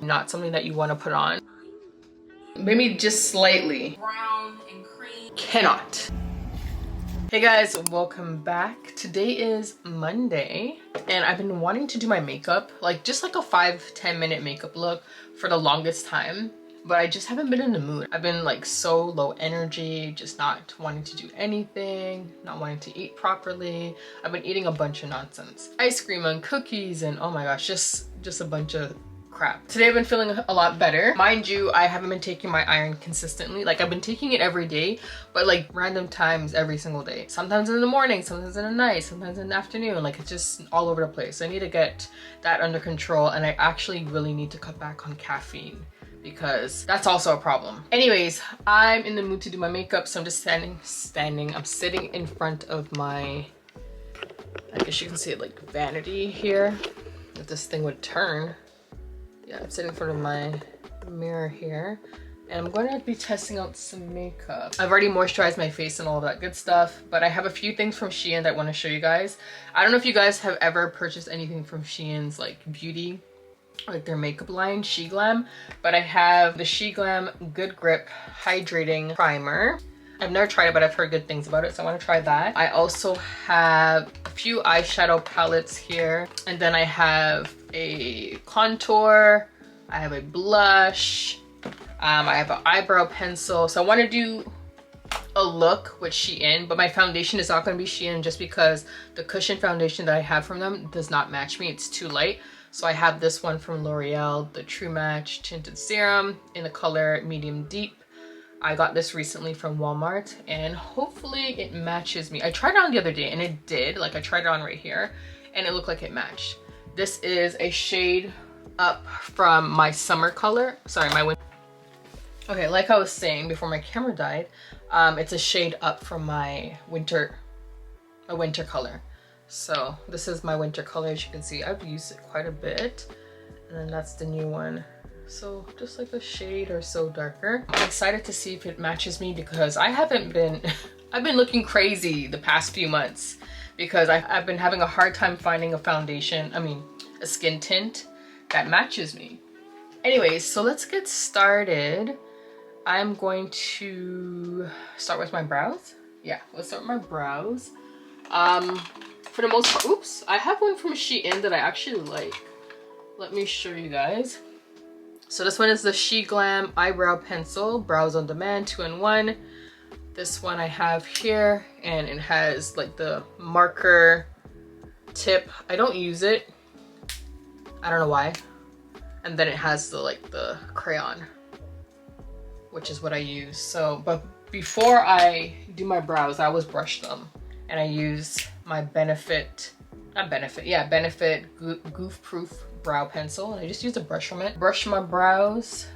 Not something that you want to put on. Maybe just slightly. Brown and cream. Cannot. Hey guys, welcome back. Today is Monday and I've been wanting to do my makeup, like just like a 5-10 minute makeup look for the longest time, but I just haven't been in the mood. I've been like so low energy, just not wanting to do anything, not wanting to eat properly. I've been eating a bunch of nonsense. Ice cream and cookies and oh my gosh, just a bunch of crap. Today I've been feeling a lot better. Mind you, I haven't been taking my iron consistently. Like I've been taking it every day, but like random times every single day. Sometimes in the morning, sometimes in the night, sometimes in the afternoon. Like it's just all over the place. I need to get that under control and I actually really need to cut back on caffeine because that's also a problem. Anyways, I'm in the mood to do my makeup, so I'm just I'm sitting in front of my, I guess you can see it like vanity here. If this thing would turn. Yeah, I'm sitting in front of my mirror here and I'm going to be testing out some makeup. I've already moisturized my face and all of that good stuff, but I have a few things from Shein that I want to show you guys. I don't know if you guys have ever purchased anything from Shein's like beauty, like their makeup line, SHEGLAM, but I have the SHEGLAM Good Grip Hydrating Primer. I've never tried it, but I've heard good things about it, so I want to try that. I also have a few eyeshadow palettes here, and then I have a contour, I have a blush, I have an eyebrow pencil. So I want to do a look with Shein, but my foundation is not going to be Shein just because the cushion foundation that I have from them does not match me. It's too light. So I have this one from L'Oreal, the True Match Tinted Serum in the color Medium Deep. I got this recently from Walmart and hopefully it matches me. I tried it on the other day and it did. Like I tried it on right here and it looked like it matched. This is a shade up from my summer color. Sorry, my winter. Okay, like I was saying before my camera died, it's a shade up from my winter color. So this is my winter color. As you can see, I've used it quite a bit. And then that's the new one. So just like a shade or so darker. I'm excited to see if it matches me because I've been looking crazy the past few months because I've been having a hard time finding a foundation, a skin tint that matches me. Anyways, so let's get started. I'm going to start with my brows. Yeah, let's start with my brows. For the most part, oops, I have one from Shein that I actually like. Let me show you guys. So this one is the SHEGLAM Eyebrow Pencil, Brows on Demand 2-in-1. This one I have here and it has like the marker tip. I don't use it. I don't know why. And then it has the crayon, which is what I use. So, but before I do my brows, I always brush them. And I use my Benefit Goof Proof brow pencil, and I just use a brush from it. Brush my brows.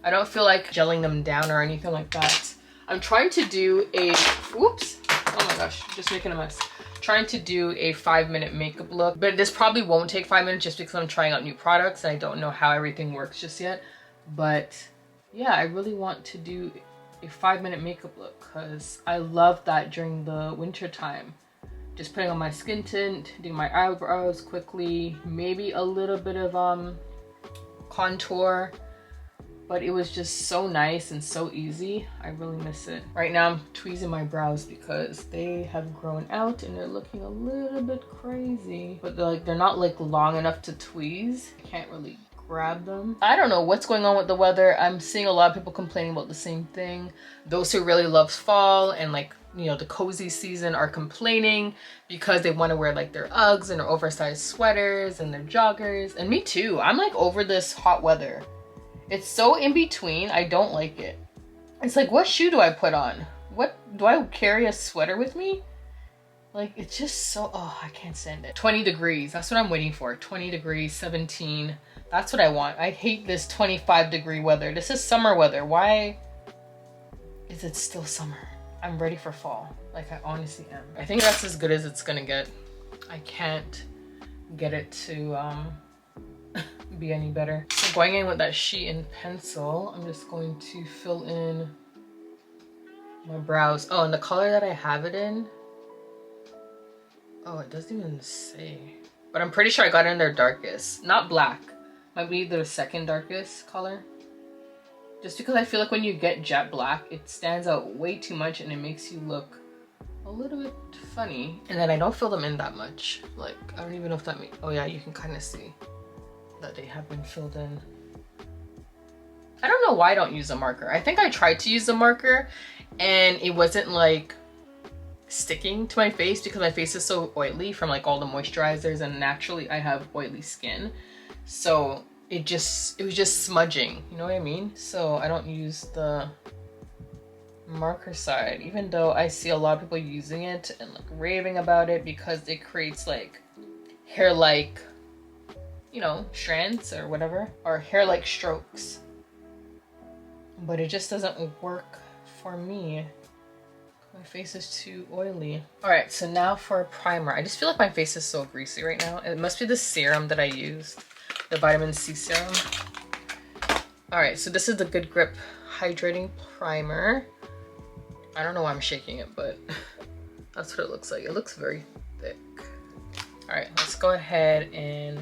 I don't feel like gelling them down or anything like that. I'm trying to do a, whoops, oh my gosh, just making a mess. Trying to do a 5-minute makeup look, but this probably won't take 5 minutes just because I'm trying out new products and I don't know how everything works just yet. But yeah, I really want to do a 5-minute makeup look because I love that during the winter time. Just putting on my skin tint, doing my eyebrows quickly, maybe a little bit of contour, but it was just so nice and so easy. I really miss it. Right now I'm tweezing my brows because they have grown out and they're looking a little bit crazy, but they're not like long enough to tweeze. I can't really grab them. I don't know what's going on with the weather. I'm seeing a lot of people complaining about the same thing. Those who really love fall and like, you know, the cozy season are complaining because they want to wear like their Uggs and their oversized sweaters and their joggers. And me too. I'm like over this hot weather. It's so in between. I don't like it. It's like, what shoe do I put on? What do I carry a sweater with me? Like, it's just so, oh, I can't stand it. 20 degrees. That's what I'm waiting for. 20 degrees, 17. That's what I want. I hate this 25-degree weather. This is summer weather. Why is it still summer? I'm ready for fall. Like, I honestly am. I think that's as good as it's gonna get. I can't get it to be any better. So going in with that Shein pencil, I'm just going to fill in my brows. Oh, and the color that I have it in, oh, it doesn't even say. But I'm pretty sure I got it in their darkest. Not black, Might be the second darkest color. Just because I feel like when you get jet black, it stands out way too much and it makes you look a little bit funny. And then I don't fill them in that much. Like, I don't even know if that means, oh yeah, you can kind of see that they have been filled in. I don't know why I don't use a marker. I think I tried to use a marker and it wasn't like sticking to my face because my face is so oily from like all the moisturizers, and naturally I have oily skin. So it was just smudging, you know what I mean? So I don't use the marker side, even though I see a lot of people using it and like raving about it because it creates like hair-like, you know, strands or whatever, or hair-like strokes. But it just doesn't work for me. My face is too oily. All right, so now for a primer. I just feel like my face is so greasy right now. It must be the serum that I used, the vitamin C serum. All right, so this is the Good Grip Hydrating Primer. I don't know why I'm shaking it, but that's what it looks like. It looks very thick. All right, let's go ahead and,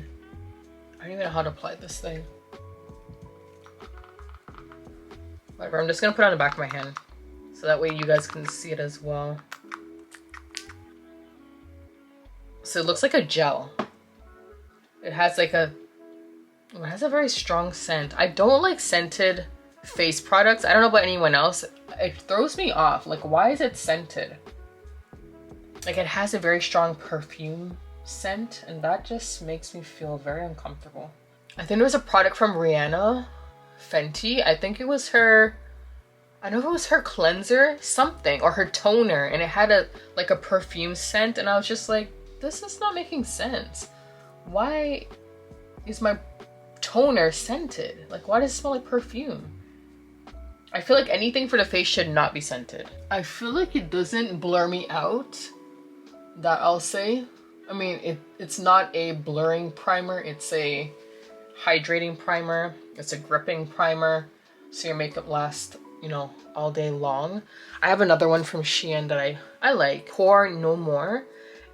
I don't even know how to apply this thing. Whatever, I'm just gonna put it on the back of my hand so that way you guys can see it as well. So it looks like a gel. It has like it has a very strong scent. I don't like scented face products. I don't know about anyone else. It throws me off. Like, why is it scented? Like, it has a very strong perfume scent, and that just makes me feel very uncomfortable. I think it was a product from Rihanna, Fenty. I think it was her, I don't know if it was her cleanser, something, or her toner, and it had a like a perfume scent, and I was just like, this is not making sense. Why is my toner scented? Like, why does it smell like perfume? I feel like anything for the face should not be scented. I feel like it doesn't blur me out, that I'll say. I mean, it's not a blurring primer, it's a hydrating primer. It's a gripping primer, so your makeup lasts, you know, all day long. I have another one from Shein that I like, Pour No More,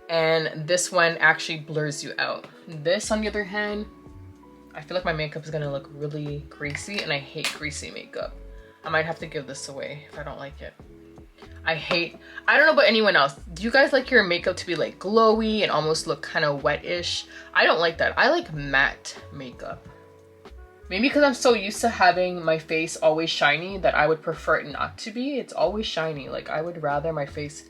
and this one actually blurs you out. This, on the other hand, I feel like my makeup is gonna look really greasy, and I hate greasy makeup. I might have to give this away if I don't like it. I don't know about anyone else. Do you guys like your makeup to be like glowy and almost look kind of wet-ish? I don't like that. I like matte makeup. Maybe because I'm so used to having my face always shiny that I would prefer it not to be. It's always shiny. Like, I would rather my face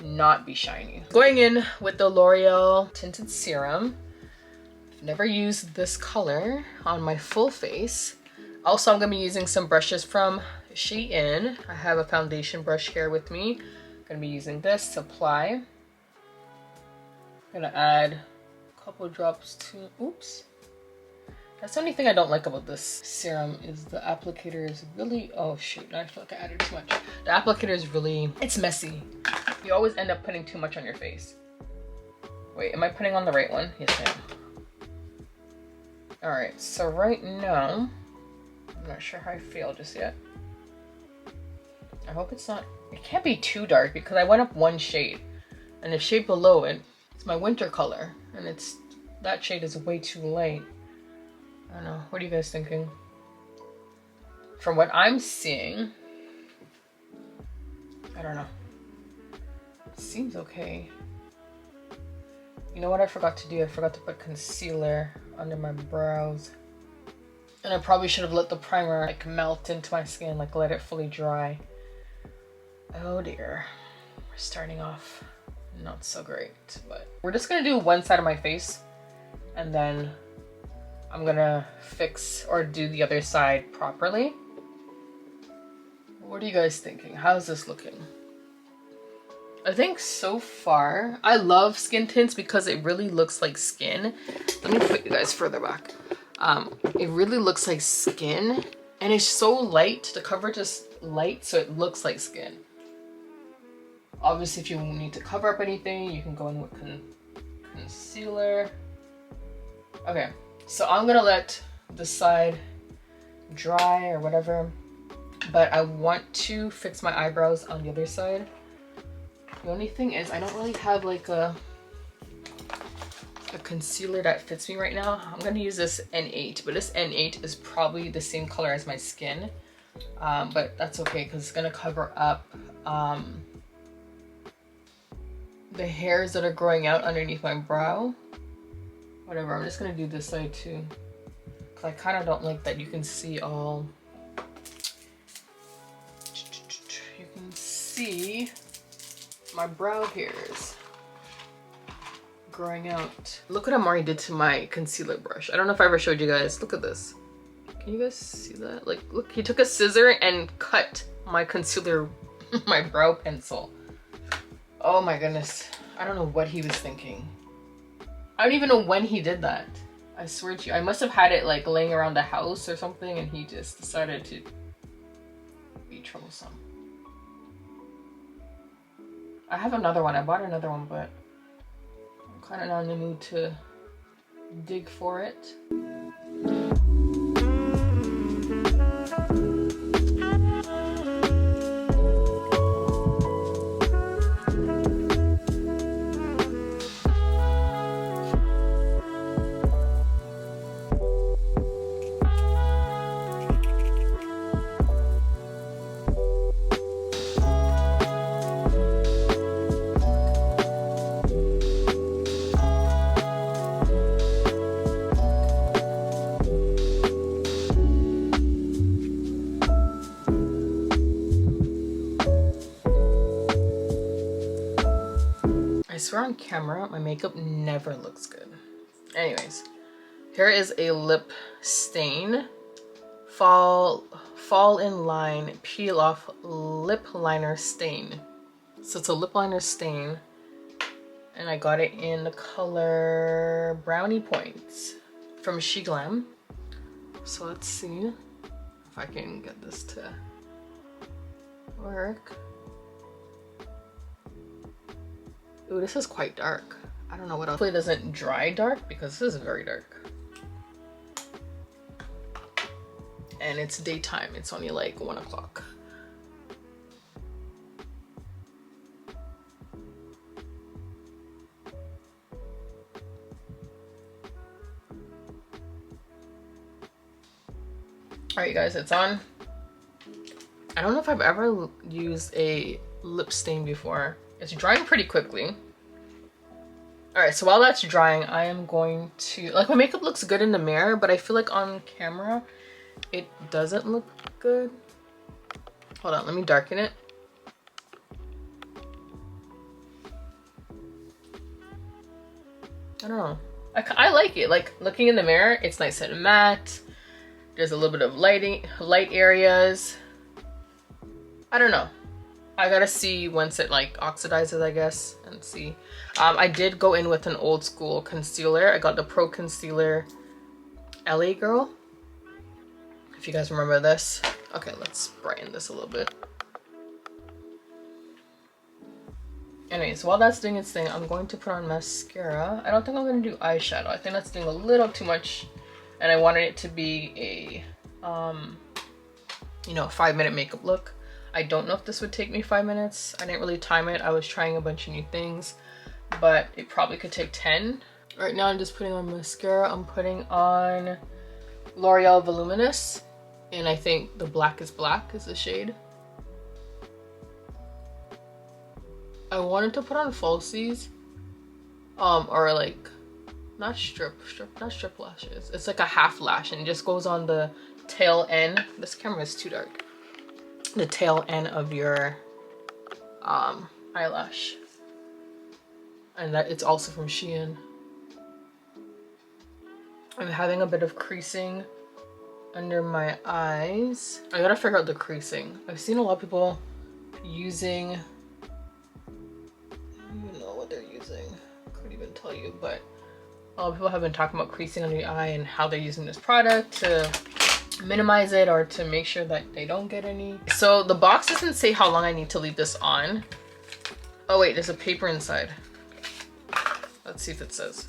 not be shiny. Going in with the L'Oreal Tinted Serum. I've never used this color on my full face. Also, I'm going to be using some brushes from Shein. I have a foundation brush here with me. I'm going to be using this to apply. I'm going to add a couple drops to, oops. That's the only thing I don't like about this serum is the applicator is really, oh shoot, I feel like I added too much. The applicator is really, it's messy. You always end up putting too much on your face. Wait, am I putting on the right one? Yes, I am. All right, so right now, I'm not sure how I feel just yet. I hope it's not, it can't be too dark because I went up one shade and the shade below it, it's my winter color and that shade is way too light. I don't know, what are you guys thinking? From what I'm seeing, I don't know. It seems okay. You know what I forgot to do? I forgot to put concealer under my brows. And I probably should have let the primer like melt into my skin, like let it fully dry. Oh dear, we're starting off not so great, but we're just gonna do one side of my face and then I'm gonna fix or do the other side properly. What are you guys thinking? How's this looking? I think so far, I love skin tints because it really looks like skin. Let me put you guys further back. It really looks like skin and it's so light. The coverage is light, so it looks like skin. Obviously, if you need to cover up anything, you can go in with concealer. Okay, so I'm gonna let this side dry or whatever, but I want to fix my eyebrows on the other side. The only thing is I don't really have like a a concealer that fits me right now. I'm gonna use this N8, but this N8 is probably the same color as my skin, but that's okay because it's gonna cover up the hairs that are growing out underneath my brow. Whatever, I'm just gonna do this side too, because I kind of don't like that you can see all, you can see my brow hairs growing out. Look what Amari did to my concealer brush. I don't know if I ever showed you guys. Look at this. Can you guys see that? Like, look, he took a scissor and cut my concealer, my brow pencil. Oh my goodness. I don't know what he was thinking. I don't even know when he did that. I swear to you, I must have had it like laying around the house or something and he just decided to be troublesome. I have another one. I bought another one, but I'm kind of not in the mood to dig for it. I swear on camera, my makeup never looks good. Anyways, here is a lip stain. Fall in line, peel off lip liner stain. So it's a lip liner stain, and I got it in the color Brownie Points from SHEGLAM. So let's see if I can get this to work. Ooh, this is quite dark. I don't know what else. Hopefully it doesn't dry dark because this is very dark. And it's daytime. It's only like 1 o'clock. Alright, you guys, it's on. I don't know if I've ever used a lip stain before. It's drying pretty quickly. Alright, so while that's drying, I am going to, like, my makeup looks good in the mirror, but I feel like on camera it doesn't look good. Hold on, let me darken it. I don't know. I like it. Like, looking in the mirror, it's nice and matte. There's a little bit of light areas. I don't know. I gotta see once it like oxidizes, I guess, and see. I did go in with an old school concealer. I got the Pro Concealer LA Girl. If you guys remember this. Okay, let's brighten this a little bit. Anyways, while that's doing its thing, I'm going to put on mascara. I don't think I'm gonna do eyeshadow. I think that's doing a little too much, and I wanted it to be a, you know, 5-minute makeup look. I don't know if this would take me 5 minutes. I didn't really time it. I was trying a bunch of new things, but it probably could take 10. Right now I'm just putting on mascara. I'm putting on L'Oreal Voluminous, and I think the Black is Black is the shade. I wanted to put on falsies, or like, not strip lashes. It's like a half lash and it just goes on the tail end. This camera is too dark. The tail end of your eyelash, and that it's also from Shein. I'm having a bit of creasing under my eyes. I gotta figure out the creasing. I've seen a lot of people using, I don't even know what they're using. I couldn't even tell you, but a lot of people have been talking about creasing under the eye and how they're using this product to minimize it or to make sure that they don't get any. So the box doesn't say how long I need to leave this on. Oh wait, there's a paper inside. Let's see if it says.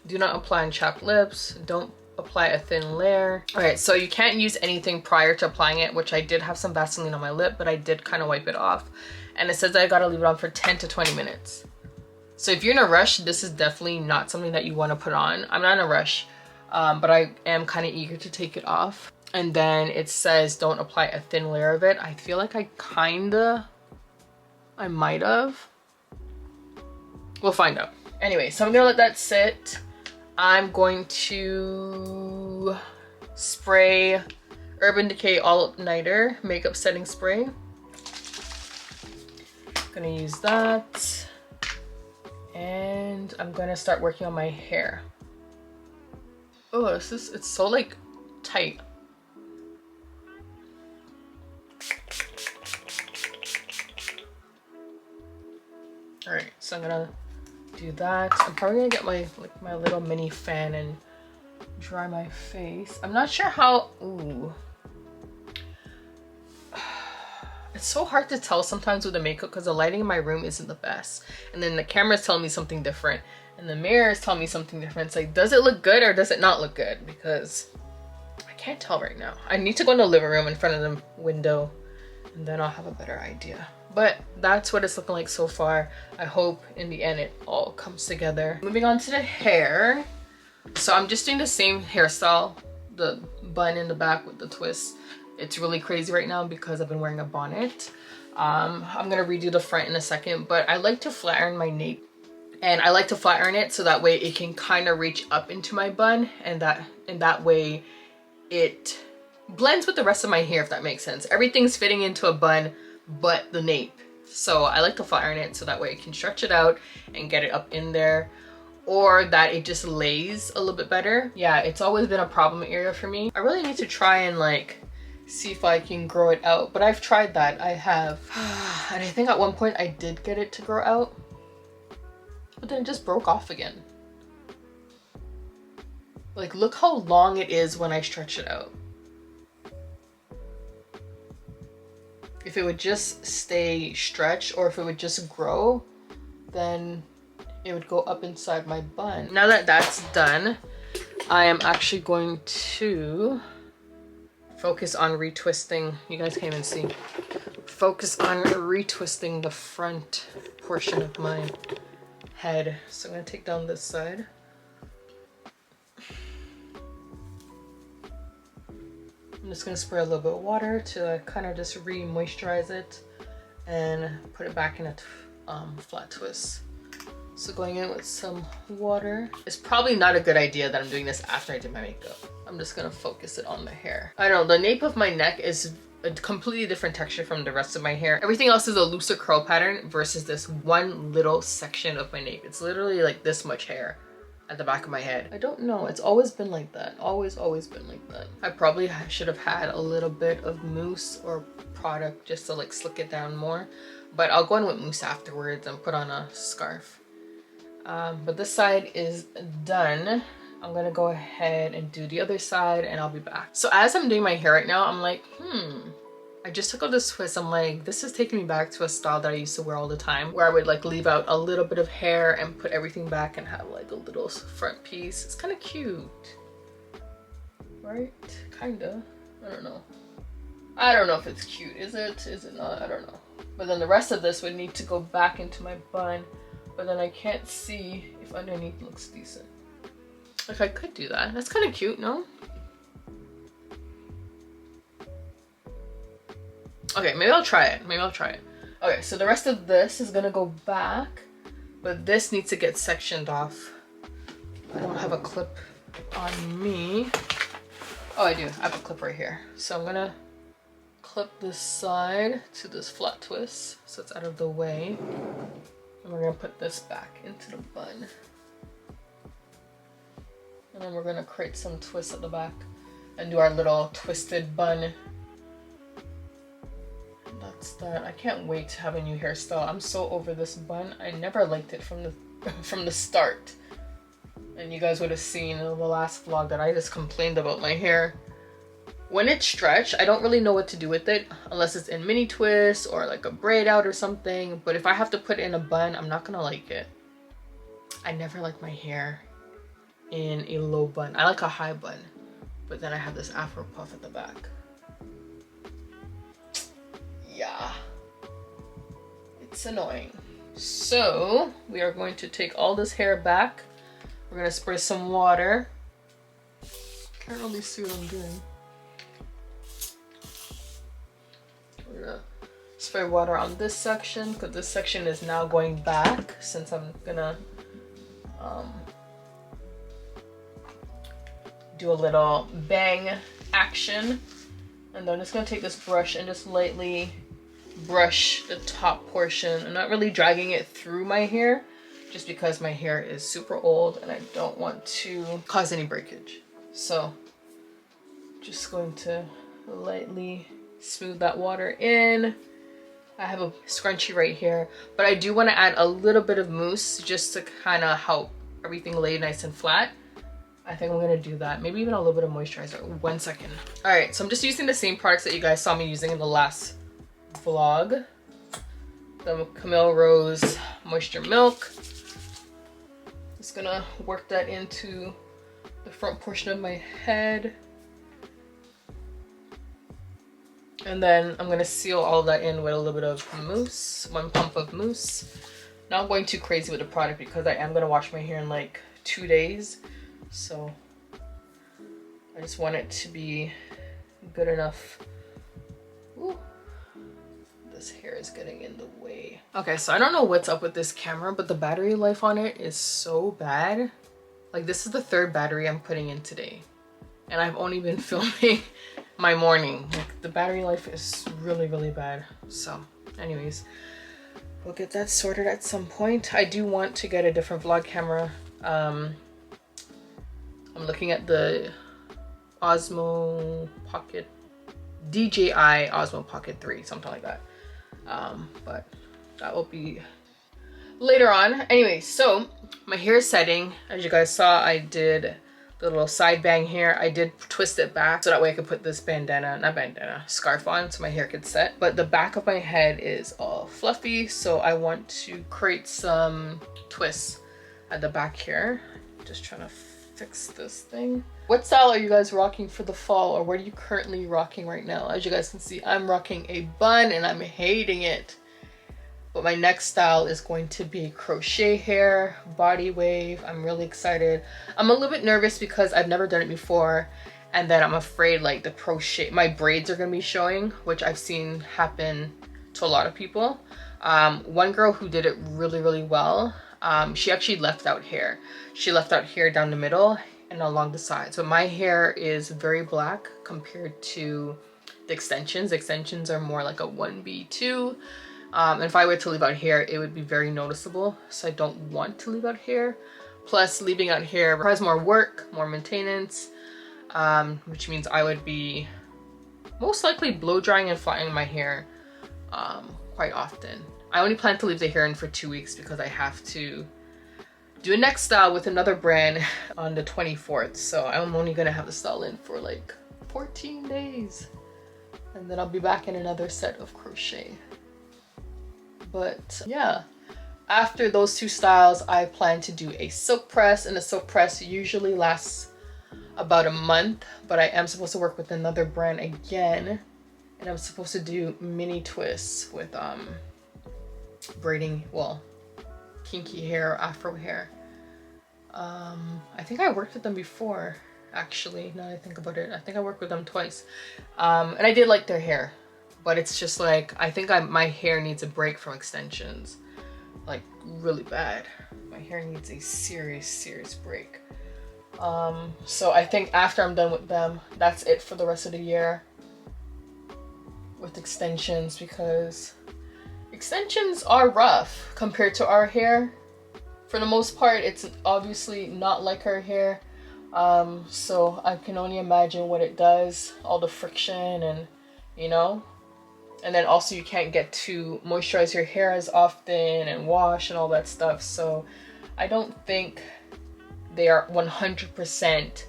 Do not apply on chapped lips. Don't apply a thin layer. All right, so you can't use anything prior to applying it, which I did have some Vaseline on my lip, but I did kind of wipe it off. and it says that I gotta leave it on for 10 to 20 minutes. So if you're in a rush, this is definitely not something that you want to put on. I'm not in a rush, but I am kind of eager to take it off. And then it says don't apply a thin layer of it. I feel like I might have. We'll find out. Anyway, so I'm gonna let that sit. I'm going to spray Urban Decay All Nighter Makeup Setting Spray. Gonna use that. And I'm gonna start working on my hair. Oh, it's so like tight. All right, so I'm gonna do that. I'm probably gonna get my little mini fan and dry my face. I'm not sure how. Ooh. It's so hard to tell sometimes with the makeup because the lighting in my room isn't the best. And then the camera's telling me something different. And the mirror is telling me something different. It's like, does it look good or does it not look good? Because I can't tell right now. I need to go in the living room in front of the window and then I'll have a better idea. But that's what it's looking like so far. I hope in the end it all comes together. Moving on to the hair. So I'm just doing the same hairstyle, the bun in the back with the twist. It's really crazy right now because I've been wearing a bonnet. I'm gonna redo the front in a second, but I like to flat iron my nape. And I like to flat iron it so that way it can kind of reach up into my bun, and that way it blends with the rest of my hair, if that makes sense. Everything's fitting into a bun but the nape. So I like to flat iron it so that way it can stretch it out and get it up in there, or that it just lays a little bit better. Yeah, it's always been a problem area for me. I really need to try and like see if I can grow it out, but I've tried that. I have. And I think at one point I did get it to grow out, but then it just broke off again. Like, look how long it is when I stretch it out. If it would just stay stretched, or if it would just grow, then it would go up inside my bun. Now that that's done, I am actually going to focus on retwisting. You guys can't even see. Focus on retwisting the front portion of my head. So I'm gonna take down this side. I'm just gonna spray a little bit of water to kind of just re-moisturize it and put it back in a flat twist. So going in with some water. It's probably not a good idea that I'm doing this after I did my makeup. I'm just gonna focus it on the hair. I don't know, the nape of my neck is a completely different texture from the rest of my hair. Everything else is a looser curl pattern versus this one little section of my nape. It's literally like this much hair at the back of my head. I don't know, it's always been like that. Always been like that. I probably should have had a little bit of mousse or product just to like slick it down more. But I'll go in with mousse afterwards and put on a scarf. But this side is done. I'm gonna go ahead and do the other side and I'll be back. So as I'm doing my hair right now, I'm like, I just took out this twist. I'm like, this is taking me back to a style that I used to wear all the time, where I would like leave out a little bit of hair and put everything back and have like a little front piece. It's kind of cute, right? Kinda. I don't know. I don't know if it's cute. Is it? Is it not? I don't know. But then the rest of this would need to go back into my bun. But then I can't see if underneath looks decent. Like, I could do that. That's kind of cute, no? Okay, maybe I'll try it. Maybe I'll try it. Okay, so the rest of this is gonna go back, but this needs to get sectioned off. I don't have a clip on me. Oh, I do. I have a clip right here. So I'm gonna clip this side to this flat twist so it's out of the way. And we're gonna put this back into the bun. And then we're gonna create some twists at the back and do our little twisted bun. And that's that. I can't wait to have a new hairstyle. I'm so over this bun. I never liked it from the start. And you guys would have seen in the last vlog that I just complained about my hair. When it's stretched, I don't really know what to do with it unless it's in mini twists or like a braid out or something. But if I have to put it in a bun, I'm not gonna like it. I never like my hair in a low bun. I like a high bun, but then I have this afro puff at the back. Yeah. It's annoying. So we are going to take all this hair back. We're gonna spray some water. Can't really see what I'm doing. We're gonna spray water on this section because this section is now going back, since I'm gonna do a little bang action. And then I'm just gonna take this brush and just lightly brush the top portion. I'm not really dragging it through my hair just because my hair is super old and I don't want to cause any breakage. So just going to lightly smooth that water in. I have a scrunchie right here, but I do want to add a little bit of mousse just to kind of help everything lay nice and flat. I think I'm gonna do that. Maybe even a little bit of moisturizer. 1 second. All right, so I'm just using the same products that you guys saw me using in the last vlog. The Camille Rose Moisture Milk. Just gonna work that into the front portion of my head. And then I'm gonna seal all that in with a little bit of mousse, 1 pump of mousse. Not going too crazy with the product because I am gonna wash my hair in like 2 days. So I just want it to be good enough. Ooh, this hair is getting in the way. Okay, so I don't know what's up with this camera, but the battery life on it is so bad. Like, this is the 3rd battery I'm putting in today. And I've only been filming my morning. Like, the battery life is really, really bad. So anyways, we'll get that sorted at some point. I do want to get a different vlog camera. I'm looking at the Osmo Pocket, DJI Osmo Pocket 3, something like that. But that will be later on. Anyway, so my hair is setting. As you guys saw, I did the little side bang here. I did twist it back so that way I could put this scarf on so my hair could set. But the back of my head is all fluffy, so I want to create some twists at the back here. Just trying to fix this thing. What style are you guys rocking for the fall, or what are you currently rocking right now? As you guys can see, I'm rocking a bun and I'm hating it. But my next style is going to be crochet hair, body wave. I'm really excited. I'm a little bit nervous because I've never done it before, and then I'm afraid like the crochet, my braids are gonna be showing, which I've seen happen to a lot of people. One girl who did it really, really well, she actually left out hair. She left out hair down the middle and along the sides. So my hair is very black compared to the extensions. The extensions are more like a 1B2. And if I were to leave out hair, it would be very noticeable. So I don't want to leave out hair. Plus, leaving out hair requires more work, more maintenance, which means I would be most likely blow drying and flattening my hair quite often. I only plan to leave the hair in for 2 weeks because I have to do a next style with another brand on the 24th. So I'm only gonna have the style in for like 14 days. And then I'll be back in another set of crochet. But yeah, after those 2 styles, I plan to do a silk press, and the silk press usually lasts about a month, but I am supposed to work with another brand again, and I'm supposed to do mini twists with braiding, well, kinky hair, afro hair. I think I worked with them before, actually, now that I think about it. I think I worked with them twice, and I did like their hair. But it's just like, I think my hair needs a break from extensions, like really bad. My hair needs a serious break. So I think after I'm done with them, that's it for the rest of the year with extensions, because extensions are rough compared to our hair. For the most part, it's obviously not like our hair. So I can only imagine what it does, all the friction and, you know. And then also you can't get to moisturize your hair as often and wash and all that stuff. So I don't think they are 100%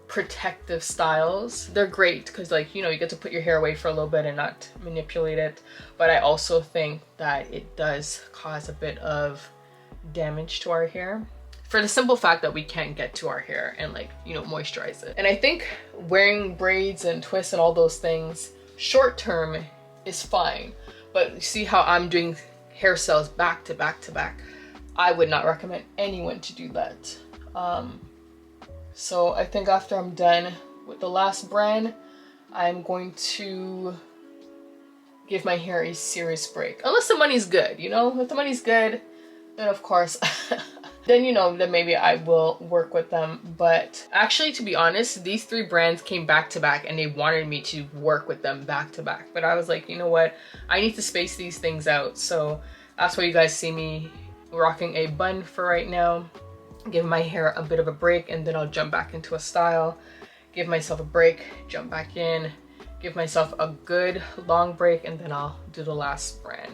protective styles. They're great because, like, you know, you get to put your hair away for a little bit and not manipulate it. But I also think that it does cause a bit of damage to our hair, for the simple fact that we can't get to our hair and, like, you know, moisturize it. And I think wearing braids and twists and all those things short term is fine, But you see how I'm doing hairstyles back to back to back. I would not recommend anyone to do that. So I think after I'm done with the last brand, I'm going to give my hair a serious break. Unless the money's good, you know? If the money's good, then of course, then you know, then maybe I will work with them. But actually, to be honest, these 3 brands came back to back and they wanted me to work with them back to back. But I was like, you know what? I need to space these things out. So that's why you guys see me rocking a bun for right now. Give my hair a bit of a break and then I'll jump back into a style. Give myself a break, jump back in. Give myself a good long break and then I'll do the last brand,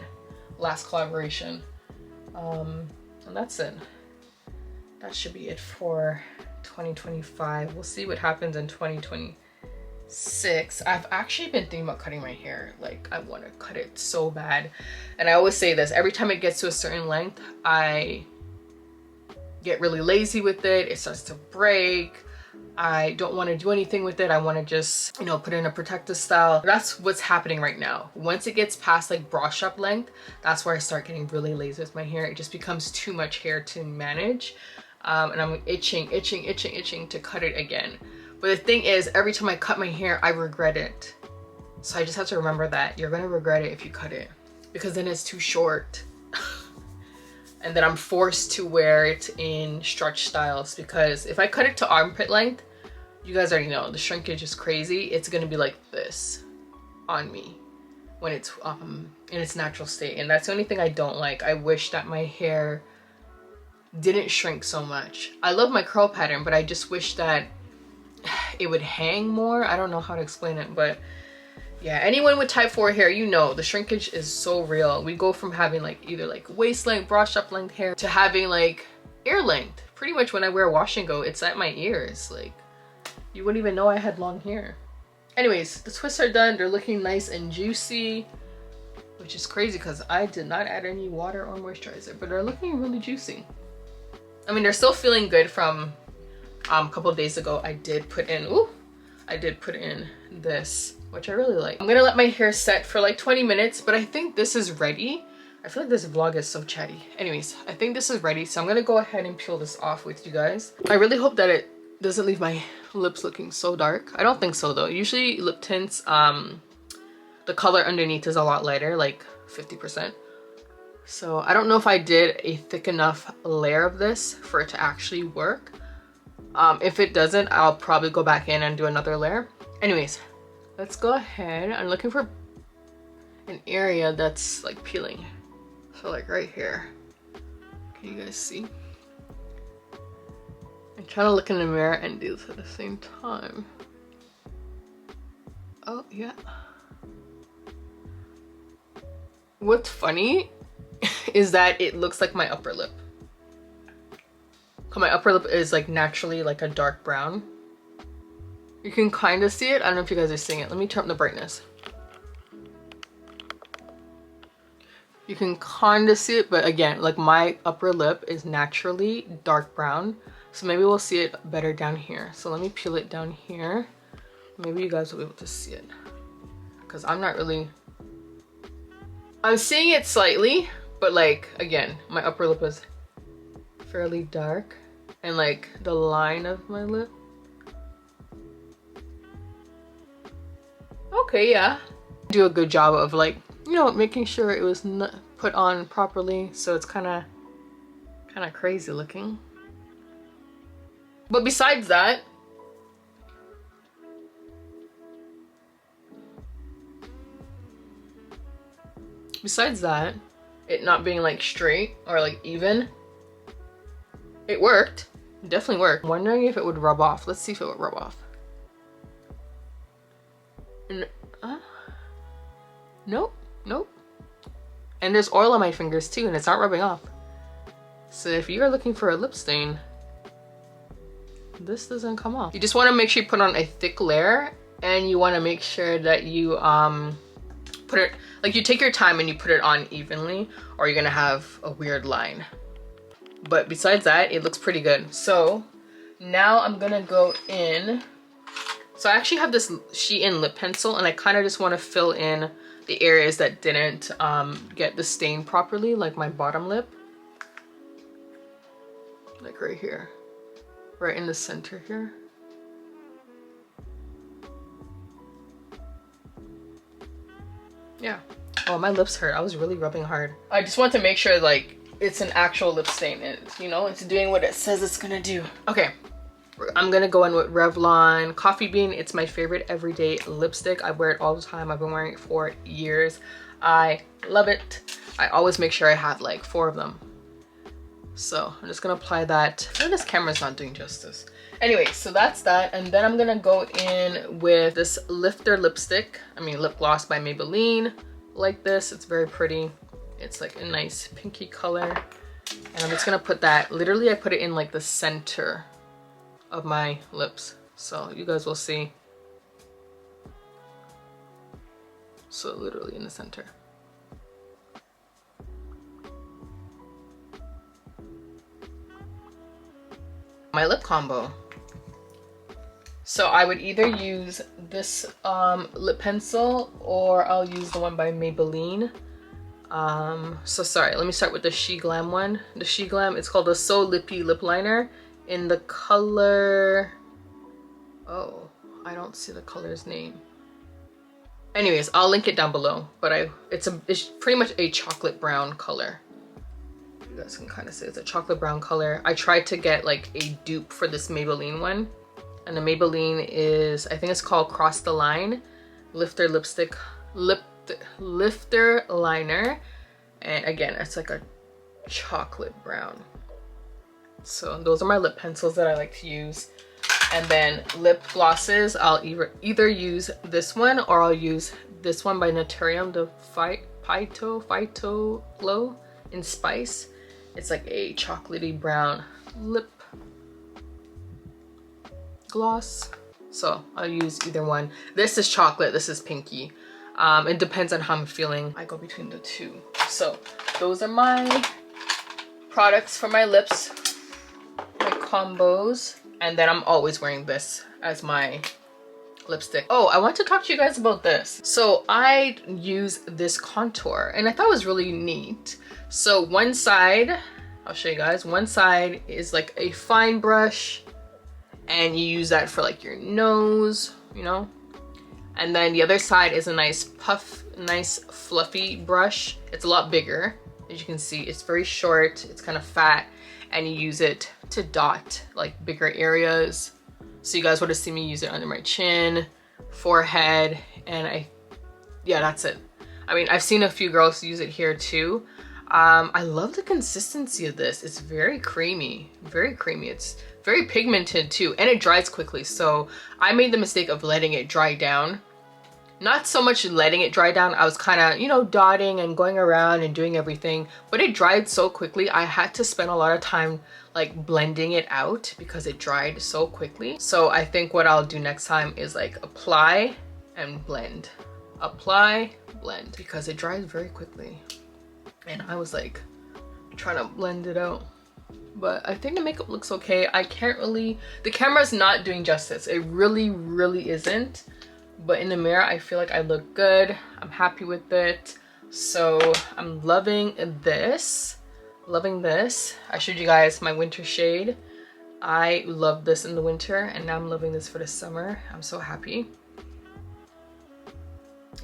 last collaboration. And that's it. That should be it for 2025. We'll see what happens in 2026. I've actually been thinking about cutting my hair. Like, I want to cut it so bad. And I always say this, every time it gets to a certain length, I get really lazy with it. It starts to break. I don't want to do anything with it. I want to just, you know, put it in a protective style. That's what's happening right now. Once it gets past like brush up length, that's where I start getting really lazy with my hair. It just becomes too much hair to manage. And I'm itching to cut it again. But the thing is, every time I cut my hair, I regret it. So I just have to remember that you're going to regret it if you cut it, because then it's too short. And then I'm forced to wear it in stretch styles, because if I cut it to armpit length, you guys already know the shrinkage is crazy. It's gonna be like this on me when it's in its natural state. And that's the only thing I don't like. I wish that my hair didn't shrink so much. I love my curl pattern, but I just wish that it would hang more. I don't know how to explain it, but yeah, anyone with type 4 hair, you know, the shrinkage is so real. We go from having like either like waist length, brush up length hair to having like ear length. Pretty much when I wear wash and go, it's at my ears. Like, you wouldn't even know I had long hair. Anyways, the twists are done. They're looking nice and juicy, which is crazy because I did not add any water or moisturizer, but they're looking really juicy. I mean, they're still feeling good from a couple of days ago. I did put in this, which I really like. I'm gonna let my hair set for like 20 minutes, but I think this is ready. I feel like this vlog is so chatty. Anyways, I think this is ready, so I'm gonna go ahead and peel this off with you guys. I really hope that it doesn't leave my lips looking so dark. I don't think so though. Usually lip tints, the color underneath is a lot lighter, like 50%. So I don't know if I did a thick enough layer of this for it to actually work. If it doesn't, I'll probably go back in and do another layer. Anyways, let's go ahead. I'm looking for an area that's like peeling. So like right here. Can you guys see? I'm trying to look in the mirror and do this at the same time. Oh, yeah. What's funny is that it looks like my upper lip. My upper lip is like naturally like a dark brown. You can kind of see it. I don't know if you guys are seeing it. Let me turn up the brightness. You can kind of see it, but again, like my upper lip is naturally dark brown. So maybe we'll see it better down here. So let me peel it down here. Maybe you guys will be able to see it, because I'm not really, I'm seeing it slightly, but like, again, my upper lip is fairly dark, and like the line of my lip. Okay, yeah. Do a good job of like, you know, making sure it was put on properly, so it's kind of crazy looking. But besides that, it not being like straight or like even, it worked. It definitely worked. I'm wondering if it would rub off. Let's see if it would rub off. Nope, nope. And there's oil on my fingers too, and it's not rubbing off. So if you're looking for a lip stain, this doesn't come off. You just want to make sure you put on a thick layer, and you want to make sure that you put it, like you take your time and you put it on evenly, or you're gonna have a weird line. But besides that, it looks pretty good. So now I'm gonna go in. So I actually have this Shein lip pencil, and I kind of just want to fill in the areas that didn't get the stain properly, like my bottom lip. Like right here. Right in the center here. Yeah. Oh, my lips hurt. I was really rubbing hard. I just want to make sure like it's an actual lip stain. It's, you know, it's doing what it says it's gonna do. Okay. I'm gonna go in with Revlon Coffee Bean. It's my favorite everyday lipstick. I wear it all the time. I've been wearing it for years. I love it. I always make sure I have like 4 of them. So I'm just gonna apply that. I know this camera's not doing justice. Anyway, so that's that. And then I'm gonna go in with this lip gloss by Maybelline. Like this, it's very pretty. It's like a nice pinky color. And I'm just gonna put that, literally I put it in like the center of my lips. So you guys will see. So literally in the center. My lip combo. So I would either use this lip pencil or I'll use the one by Maybelline. So sorry, let me start with the SHEGLAM one. The SHEGLAM, it's called the So Lippy Lip Liner in the color, oh, I don't see the color's name. Anyways, I'll link it down below, but it's pretty much a chocolate brown color. You guys can kind of see it's a chocolate brown color. I tried to get like a dupe for this Maybelline one, and the Maybelline is, I think it's called Cross the Line Lifter Lifter Liner, and again, it's like a chocolate brown. So those are my lip pencils that I like to use. And then lip glosses, I'll either use this one or I'll use this one by Naturium, the Phyto Glow in Spice. It's like a chocolatey brown lip gloss. So I'll use either one. This is chocolate, this is pinky. It depends on how I'm feeling. I go between the two. So those are my products for my lips, my combos. And then I'm always wearing this as my lipstick. Oh, I want to talk to you guys about this. So I use this contour and I thought it was really neat. So one side, I'll show you guys, one side is like a fine brush and you use that for like your nose, you know? And then the other side is a nice puff, nice fluffy brush. It's a lot bigger. As you can see, it's very short, it's kind of fat, and you use it to dot like bigger areas. So you guys would have seen me use it under my chin, forehead, and yeah, that's it. I mean, I've seen a few girls use it here too. I love the consistency of this. It's very creamy, very creamy. It's very pigmented too, and it dries quickly. So I made the mistake of letting it dry down. Not so much letting it dry down. I was kind of, you know, dotting and going around and doing everything, but it dried so quickly. I had to spend a lot of time like blending it out because it dried so quickly. So I think what I'll do next time is like apply and blend. Apply, blend, because it dries very quickly. And I was like trying to blend it out. But I think the makeup looks okay. I can't really, the camera's not doing justice. It really, really isn't. But in the mirror, I feel like I look good. I'm happy with it. So I'm loving this. Loving this. I showed you guys my winter shade. I love this in the winter, and now I'm loving this for the summer. I'm so happy.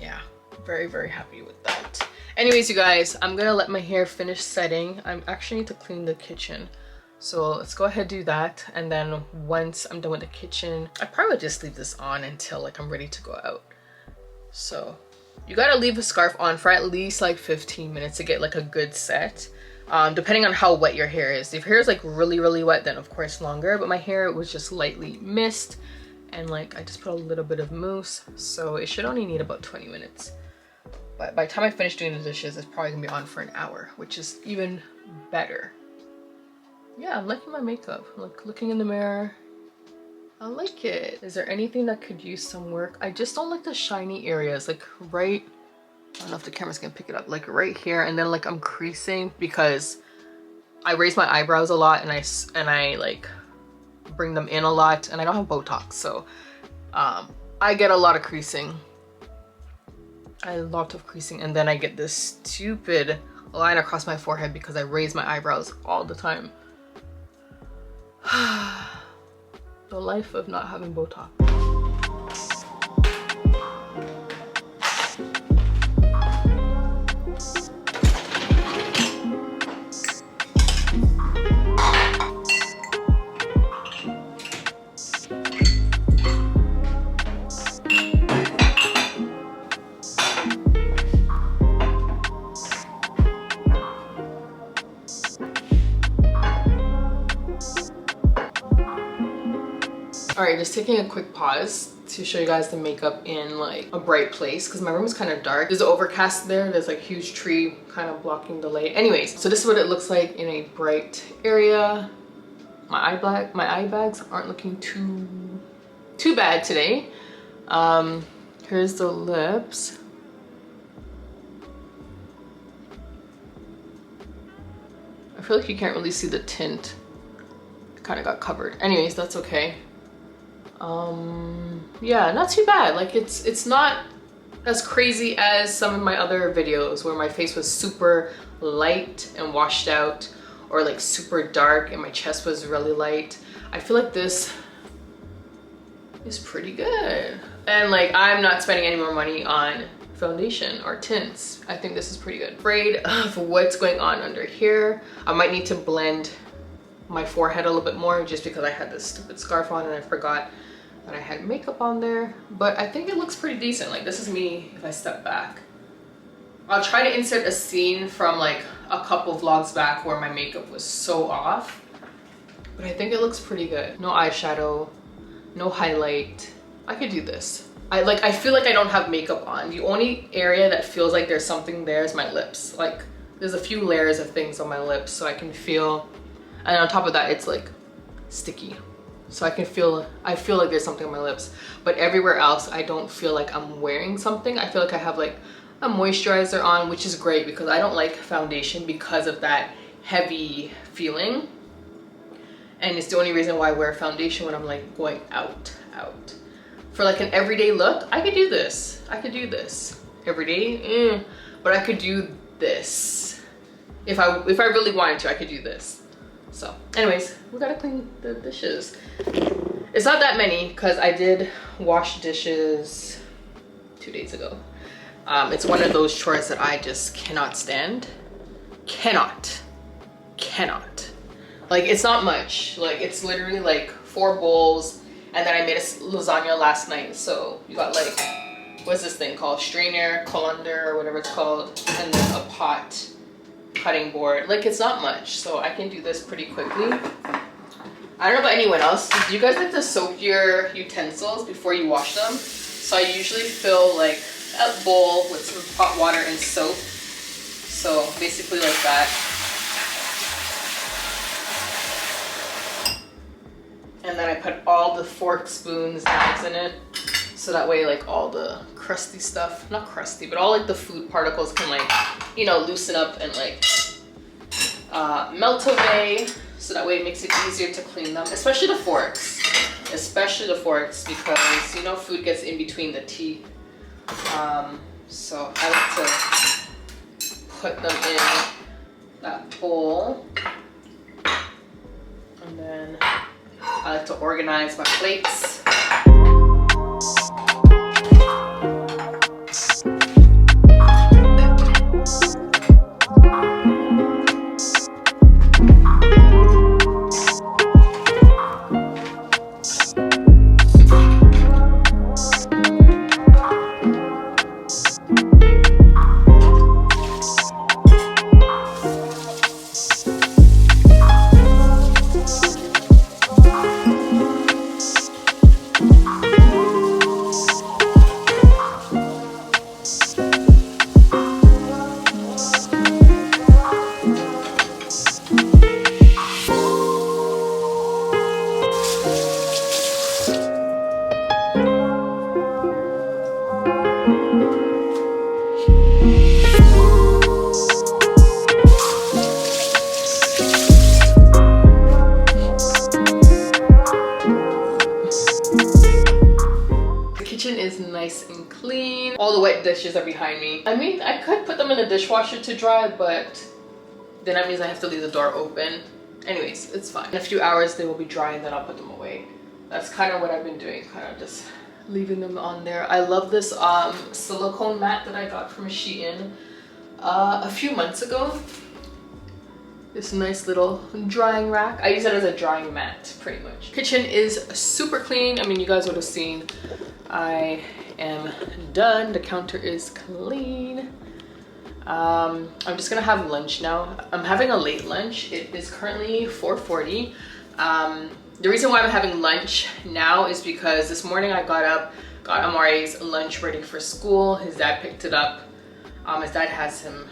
Yeah, very, very happy with that. Anyways, you guys, I'm gonna let my hair finish setting. I actually need to clean the kitchen. So let's go ahead and do that. And then once I'm done with the kitchen, I probably just leave this on until like I'm ready to go out. So you gotta leave a scarf on for at least like 15 minutes to get like a good set. Depending on how wet your hair is. If your hair is like really, really wet, then of course longer. But my hair was just lightly mist. And like I just put a little bit of mousse. So it should only need about 20 minutes. But by the time I finish doing the dishes, it's probably gonna be on for an hour, which is even better. Yeah, I'm liking my makeup. Like looking in the mirror, I like it. Is there anything that could use some work? I just don't like the shiny areas, like right, I don't know if the camera's gonna pick it up, like right here, and then like I'm creasing because I raise my eyebrows a lot and I like bring them in a lot, and I don't have Botox, so I get a lot of creasing. a lot of creasing, and then I get this stupid line across my forehead because I raise my eyebrows all the time. The life of not having Botox. Alright, just taking a quick pause to show you guys the makeup in like a bright place because my room is kind of dark. There's an overcast there. There's like a huge tree kind of blocking the light. Anyways, so this is what it looks like in a bright area. My eye bags aren't looking too bad today. Here's the lips. I feel like you can't really see the tint. It kind of got covered. Anyways, that's okay. Yeah, not too bad. Like it's not as crazy as some of my other videos where my face was super light and washed out, or like super dark and my chest was really light. I feel like this is pretty good. And like I'm not spending any more money on foundation or tints. I think this is pretty good. Afraid of what's going on under here. I might need to blend my forehead a little bit more just because I had this stupid scarf on and I forgot that I had makeup on there, but I think it looks pretty decent. Like this is me if I step back. I'll try to insert a scene from like a couple vlogs back where my makeup was so off, but I think it looks pretty good. No eyeshadow, no highlight. I could do this. I feel like I don't have makeup on. The only area that feels like there's something there is my lips. Like there's a few layers of things on my lips so I can feel, and on top of that it's like sticky. So I feel like there's something on my lips, but everywhere else I don't feel like I'm wearing something. I feel like I have like a moisturizer on, which is great because I don't like foundation because of that heavy feeling, and it's the only reason why I wear foundation when I'm like going out. For like an everyday look, I could do this. I could do this every day, but I could do this if I really wanted to. I could do this. So anyways, we gotta clean the dishes. It's not that many because I did wash dishes 2 days ago. It's one of those chores that I just cannot stand. Cannot. Like it's not much. Like it's literally like 4 bowls, and then I made a lasagna last night. So you got like, what's this thing called? Strainer, colander, or whatever it's called, and then a pot. Cutting board. Like it's not much, so I can do this pretty quickly. I don't know about anyone else. Do you guys like to soak your utensils before you wash them? So I usually fill like a bowl with some hot water and soap. So basically like that. And then I put all the forks, spoons, knives in it. So that way like all the crusty stuff, not crusty, but all like the food particles can like, you know, loosen up and like melt away. So that way it makes it easier to clean them, especially the forks. Especially the forks because, you know, food gets in between the teeth. So I like to put them in that bowl. And then I like to organize my plates. nice and clean. All the wet dishes are behind me. I mean, I could put them in the dishwasher to dry, but then that means I have to leave the door open. Anyways, it's fine. In a few hours they will be dry and then I'll put them away. That's kind of what I've been doing, kind of just leaving them on there. I love this silicone mat that I got from Shein a few months ago. This nice little drying rack. I use it as a drying mat pretty much. Kitchen is super clean. I mean, you guys would have seen I am done. The counter is clean. I'm just gonna have lunch now. I'm having a late lunch. It is currently 4:40. The reason why I'm having lunch now is because this morning I got up, got Amari's lunch ready for school. His dad picked it up. His dad has him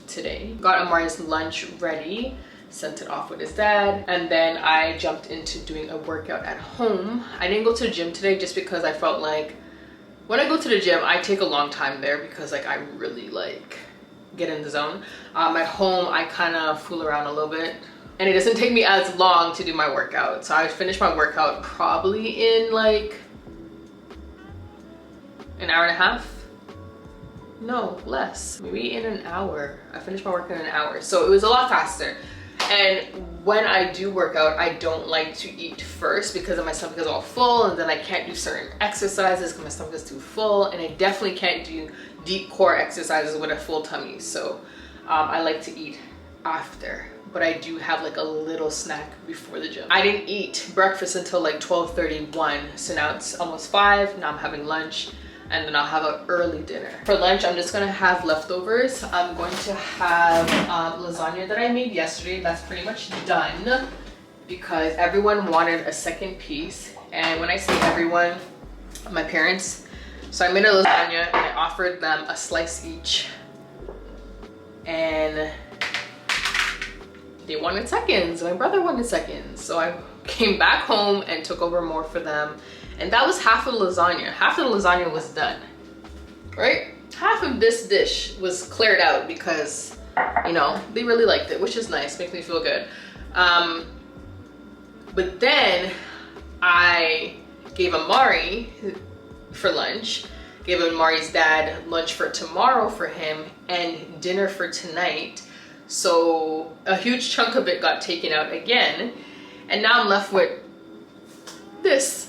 today. Got Amari's lunch ready, sent it off with his dad, and then I jumped into doing a workout at home. I didn't go to the gym today just because I felt like when I go to the gym, I take a long time there because like I really like get in the zone. At home, I kind of fool around a little bit. And it doesn't take me as long to do my workout. So I finish my workout probably in like an hour and a half. No, less. Maybe in an hour. I finished my workout in an hour. So it was a lot faster. And when I do work out, I don't like to eat first because my stomach is all full and then I can't do certain exercises because my stomach is too full. And I definitely can't do deep core exercises with a full tummy. So I like to eat after. But I do have like a little snack before the gym. I didn't eat breakfast until like 12:31. So now it's almost 5. Now I'm having lunch and then I'll have an early dinner. For lunch, I'm just gonna have leftovers. I'm going to have lasagna that I made yesterday. That's pretty much done because everyone wanted a second piece. And when I say everyone, my parents. So I made a lasagna and I offered them a slice each. And they wanted seconds. My brother wanted seconds. So I came back home and took over more for them. And that was half of the lasagna. Half of the lasagna was done, right? Half of this dish was cleared out because, you know, they really liked it, which is nice, makes me feel good. But then I gave Amari for lunch, gave Amari's dad lunch for tomorrow for him and dinner for tonight. So a huge chunk of it got taken out again. And now I'm left with this.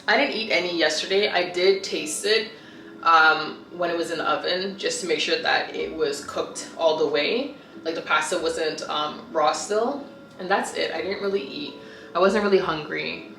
I didn't eat any yesterday. I did taste it when it was in the oven just to make sure that it was cooked all the way. Like the pasta wasn't raw still. And that's it. I didn't really eat. I wasn't really hungry.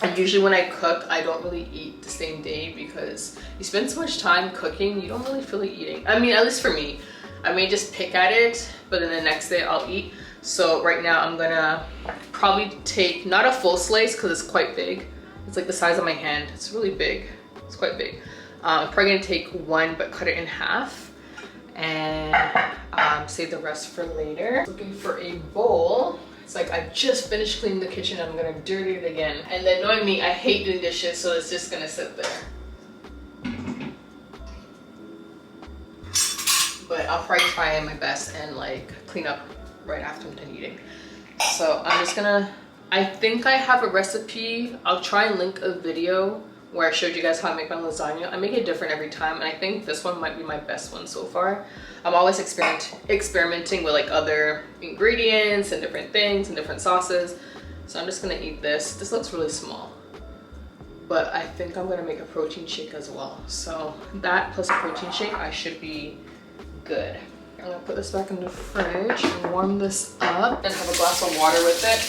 And usually when I cook, I don't really eat the same day because you spend so much time cooking, you don't really feel like eating. I mean, at least for me. I may just pick at it, but then the next day I'll eat. So right now I'm gonna probably take, not a full slice because it's quite big. It's like the size of my hand. It's really big. It's quite big. I'm probably gonna take one, but cut it in half and save the rest for later. Looking for a bowl. It's like I just finished cleaning the kitchen. I'm gonna dirty it again. And then knowing me, I hate doing dishes, so it's just gonna sit there. But I'll probably try my best and like clean up right after I'm done eating. So I'm just gonna, I think I have a recipe. I'll try and link a video where I showed you guys how I make my lasagna. I make it different every time and I think this one might be my best one so far. I'm always experimenting with like other ingredients and different things and different sauces. So I'm just gonna eat this. This looks really small, but I think I'm gonna make a protein shake as well. So that plus a protein shake, I should be good. I'm gonna put this back in the fridge and warm this up and have a glass of water with it.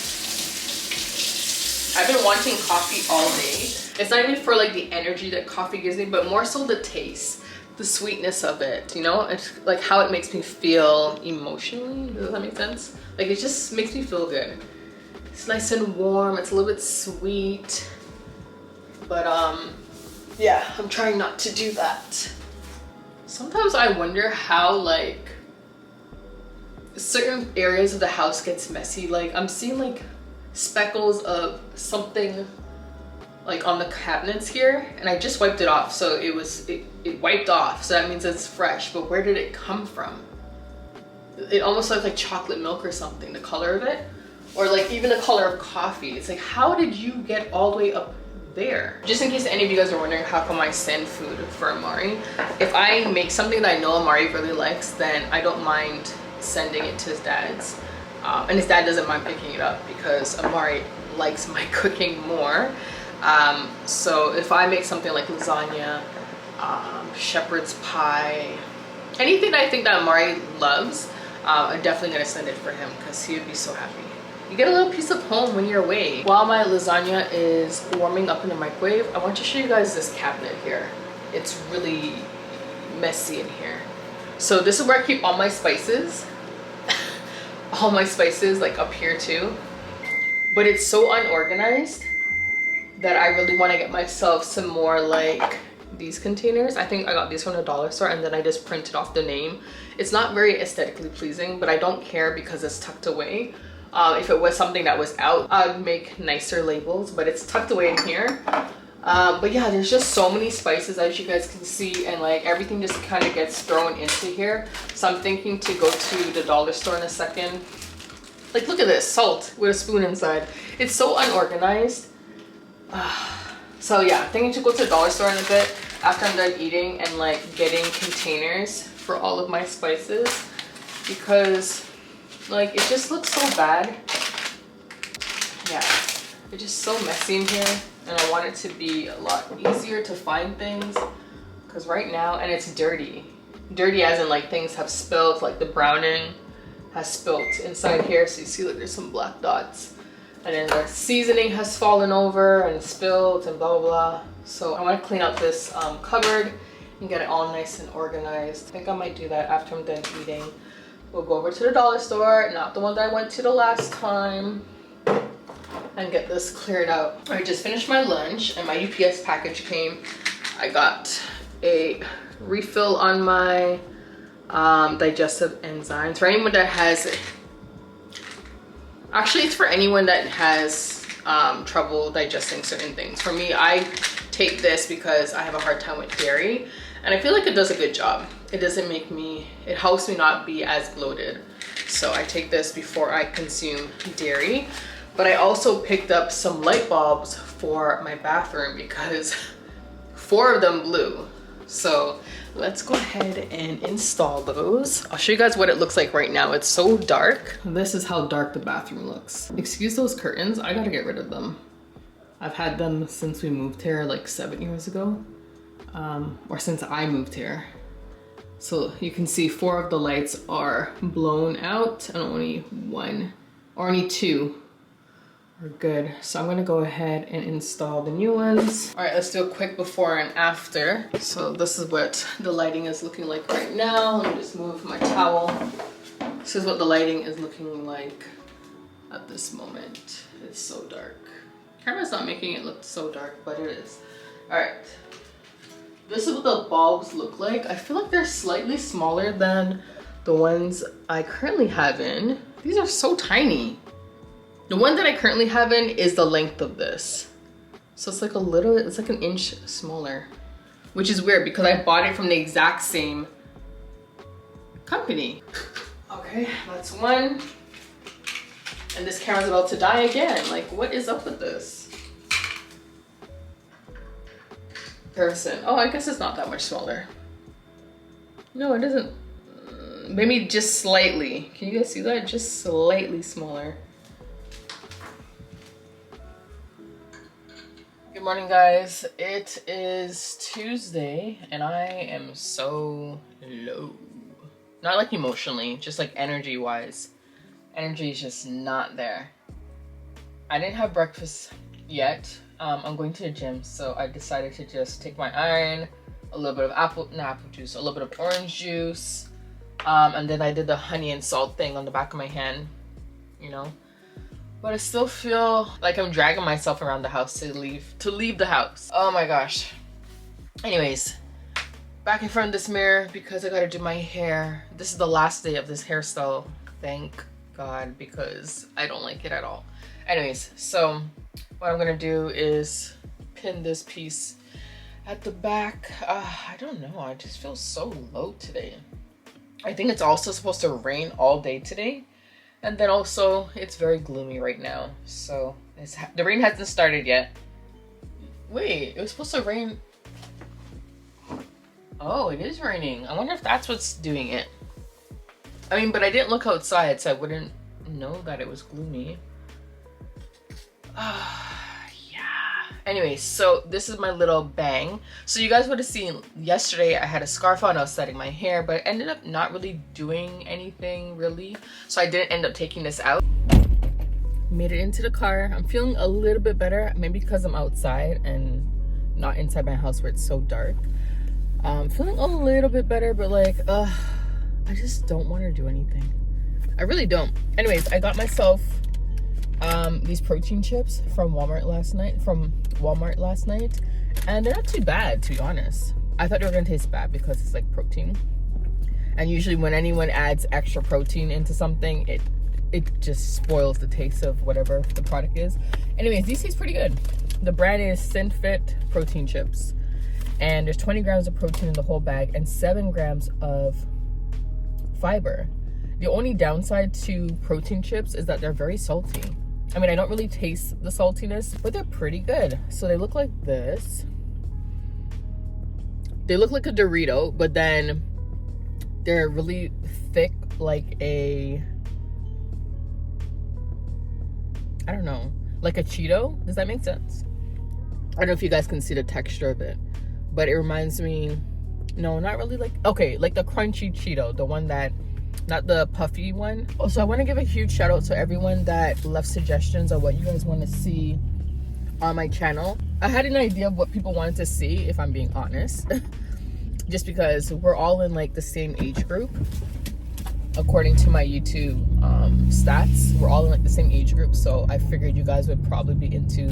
I've been wanting coffee all day. It's not even for like the energy that coffee gives me, but more so the taste, the sweetness of it, you know? It's like how it makes me feel emotionally. Does that make sense? Like it just makes me feel good. It's nice and warm. It's a little bit sweet, but yeah, I'm trying not to do that. Sometimes I wonder how like certain areas of the house gets messy. Like I'm seeing like speckles of something like on the cabinets here and I just wiped it off. So it wiped off. So that means it's fresh, but where did it come from? It almost looks like chocolate milk or something, the color of it. Or like even the color of coffee. It's like, how did you get all the way up there. Just in case any of you guys are wondering how come I send food for Amari, if I make something that I know Amari really likes, then I don't mind sending it to his dad's. And his dad doesn't mind picking it up because Amari likes my cooking more. So if I make something like lasagna, shepherd's pie, anything that I think that Amari loves, I'm definitely gonna send it for him because he would be so happy. You get a little piece of home when you're away. While my lasagna is warming up in the microwave, I want to show you guys this cabinet here. It's really messy in here. So this is where I keep all my spices. All my spices like up here too. But it's so unorganized that I really want to get myself some more like these containers. I think I got these from the dollar store and then I just printed off the name. It's not very aesthetically pleasing, but I don't care because it's tucked away. If it was something that was out, I would make nicer labels, but it's tucked away in here. But yeah, there's just so many spices as you guys can see, and like everything just kind of gets thrown into here. So I'm thinking to go to the dollar store in a second. Like look at this, salt with a spoon inside. It's so unorganized. So yeah, I'm thinking to go to the dollar store in a bit after I'm done eating and like getting containers for all of my spices, because like it just looks so bad. Yeah, it's just so messy in here, and I want it to be a lot easier to find things, because right now, and it's dirty as in like things have spilled, like the browning has spilled inside here, so you see like there's some black dots, and then the seasoning has fallen over and spilled and blah blah blah. So I want to clean out this cupboard and get it all nice and organized. I think I might do that after I'm done eating. We'll go over to the dollar store, not the one that I went to the last time, and get this cleared out. I just finished my lunch and my UPS package came. I got a refill on my digestive enzymes. For anyone that has, actually it's for anyone that has trouble digesting certain things. For me, I take this because I have a hard time with dairy, and I feel like it does a good job. It doesn't make me, it helps me not be as bloated. So I take this before I consume dairy. But I also picked up some light bulbs for my bathroom because 4 of them blew. So let's go ahead and install those. I'll show you guys what it looks like right now. It's so dark. This is how dark the bathroom looks. Excuse those curtains, I gotta get rid of them. I've had them since we moved here like 7 years ago. Or since I moved here. So you can see 4 of the lights are blown out and only 2 are good. So I'm gonna go ahead and install the new ones. All right, let's do a quick before and after. So this is what the lighting is looking like right now. Let me just move my towel. This is what the lighting is looking like at this moment. It's so dark. Camera's not making it look so dark, but it is. All right. This is what the bulbs look like. I feel like they're slightly smaller than the ones I currently have in. These are so tiny. The one that I currently have in is the length of this. So it's like it's like an inch smaller, which is weird because I bought it from the exact same company. Okay, that's one. And this camera's about to die again. Like, what is up with this? Person. Oh, I guess it's not that much smaller. No, it isn't. Maybe just slightly. Can you guys see that? Just slightly smaller. Good morning, guys. It is Tuesday and I am so low. Not like emotionally, just like energy wise. Energy is just not there. I didn't have breakfast yet. I'm going to the gym, so I decided to just take my iron, a little bit of apple juice, a little bit of orange juice, and then I did the honey and salt thing on the back of my hand, you know. But I still feel like I'm dragging myself around the house to leave the house. Oh my gosh. Anyways, back in front of this mirror because I gotta do my hair. This is the last day of this hairstyle, thank God, because I don't like it at all. Anyways, so what I'm gonna do is pin this piece at the back. I don't know, I just feel so low today. I think it's also supposed to rain all day today. And then also, it's very gloomy right now. So the rain hasn't started yet. Wait, it was supposed to rain. Oh, it is raining. I wonder if that's what's doing it. I mean, but I didn't look outside, so I wouldn't know that it was gloomy. Yeah. Anyway, so this is my little bang. So you guys would have seen yesterday I had a scarf on, I was setting my hair, but I ended up not really doing anything really. So I didn't end up taking this out. Made it into the car. I'm feeling a little bit better, maybe because I'm outside and not inside my house where it's so dark. Feeling a little bit better, but like, I just don't want to do anything. I really don't. Anyways, I got myself these protein chips from Walmart last night, and they're not too bad, to be honest. I thought they were gonna taste bad because it's like protein, and usually when anyone adds extra protein into something, it just spoils the taste of whatever the product is. Anyways, these taste pretty good. The brand is Fit protein chips, and there's 20 grams of protein in the whole bag and 7 grams of fiber. The only downside to protein chips is that they're very salty. I mean, I don't really taste the saltiness, but they're pretty good. So they look like this. They look like a Dorito, but then they're really thick, like a, I don't know, like a Cheeto. Does that make sense? I don't know if you guys can see the texture of it, but it reminds me, no, not really, like, okay, like the crunchy Cheeto, the one that, not the puffy one. Also, I want to give a huge shout out to everyone that left suggestions on what you guys want to see on my channel. I had an idea of what people wanted to see, if I'm being honest, just because we're all in like the same age group. According to my YouTube stats, we're all in like the same age group, so I figured you guys would probably be into,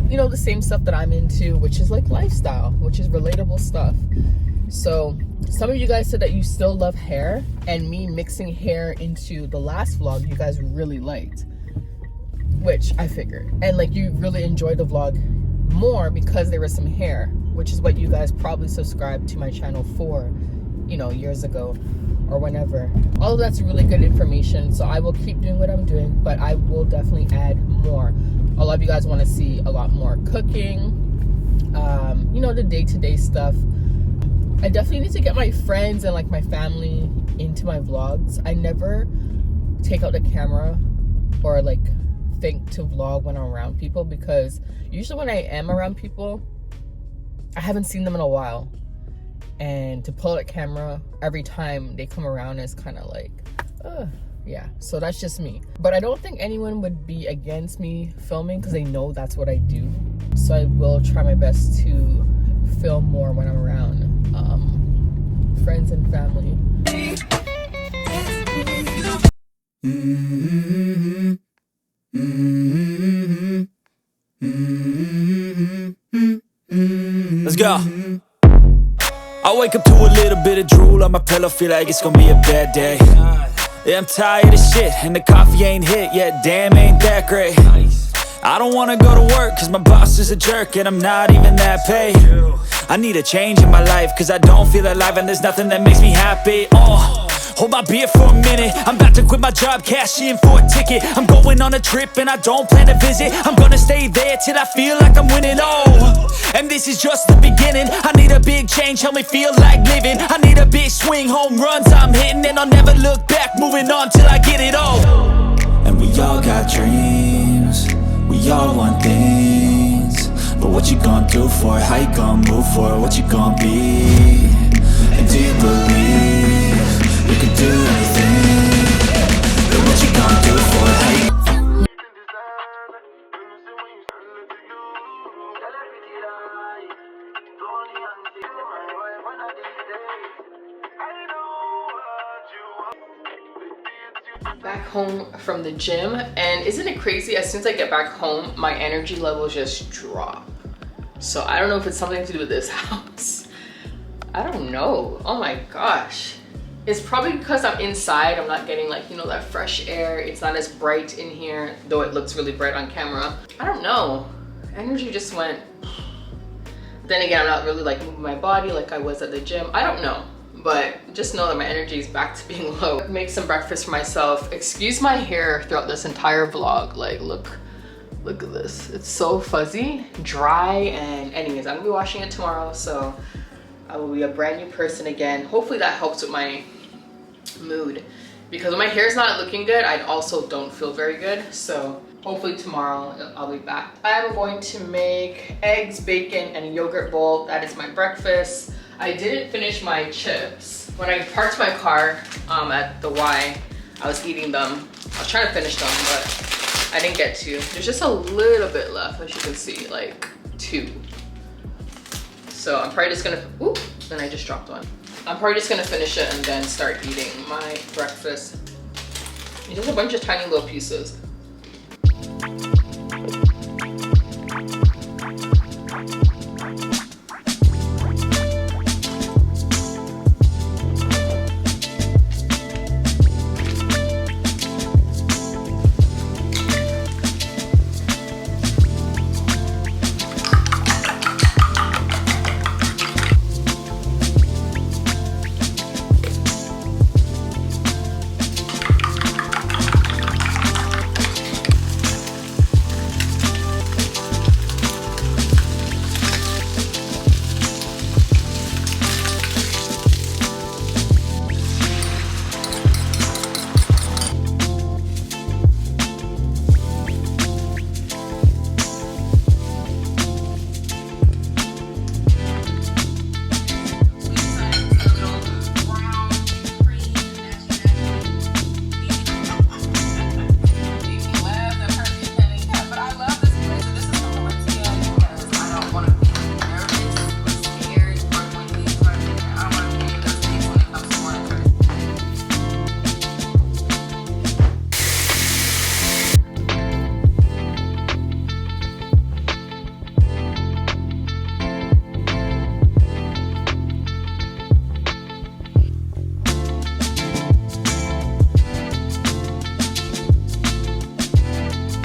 you know, the same stuff that I'm into, which is like lifestyle, which is relatable stuff. So some of you guys said that you still love hair, and me mixing hair into the last vlog you guys really liked, which I figured, and like you really enjoyed the vlog more because there was some hair, which is what you guys probably subscribed to my channel for, you know, years ago or whenever. All of that's really good information, so I will keep doing what I'm doing, but I will definitely add more. A lot of you guys want to see a lot more cooking, you know, the day-to-day stuff. I definitely need to get my friends and like my family into my vlogs. I never take out the camera or like think to vlog when I'm around people, because usually when I am around people, I haven't seen them in a while. And to pull out a camera every time they come around is kind of like, yeah. So that's just me. But I don't think anyone would be against me filming because they know that's what I do. So I will try my best to film more when I'm around friends and family. Let's go. I wake up to a little bit of drool on my pillow, feel like it's gonna be a bad day. Yeah, I'm tired of shit, and the coffee ain't hit yet, damn, ain't that great. I don't wanna go to work, cause my boss is a jerk, and I'm not even that paid. I need a change in my life, cause I don't feel alive, and there's nothing that makes me happy. Hold my beer for a minute, I'm about to quit my job, cash in for a ticket. I'm going on a trip and I don't plan to visit. I'm gonna stay there till I feel like I'm winning, and this is just the beginning. I need a big change, help me feel like living. I need a big swing, home runs I'm hitting, and I'll never look back, moving on till I get it all. And we all got dreams, we all want things, but what you gonna do for it? How you gonna move for it? What you gonna be? And do you believe you can do anything? But what you gonna do for it? How you Back home from the gym, and isn't it crazy, as soon as I get back home my energy levels just drop. So I don't know if it's something to do with this house. I don't know. Oh my gosh, it's probably because I'm inside. I'm not getting like, you know, that fresh air. It's not as bright in here, though it looks really bright on camera. I don't know, energy just went. Then again, I'm not really like moving my body like I was at the gym. I don't know, but just know that my energy is back to being low. Make some breakfast for myself. Excuse my hair throughout this entire vlog. Like, look Look at this. It's so fuzzy, dry, and anyways, I'm gonna be washing it tomorrow, so I will be a brand new person again. Hopefully that helps with my mood, because when my hair is not looking good, I also don't feel very good. So hopefully tomorrow I'll be back. I'm going to make eggs, bacon, and a yogurt bowl. That is my breakfast. I didn't finish my chips. When I parked my car at the Y, I was eating them. I was trying to finish them, but I didn't get to. There's just a little bit left, as you can see, like 2. So I'm probably just gonna, oop, then I just dropped one. I'm probably just gonna finish it and then start eating my breakfast. It's just a bunch of tiny little pieces.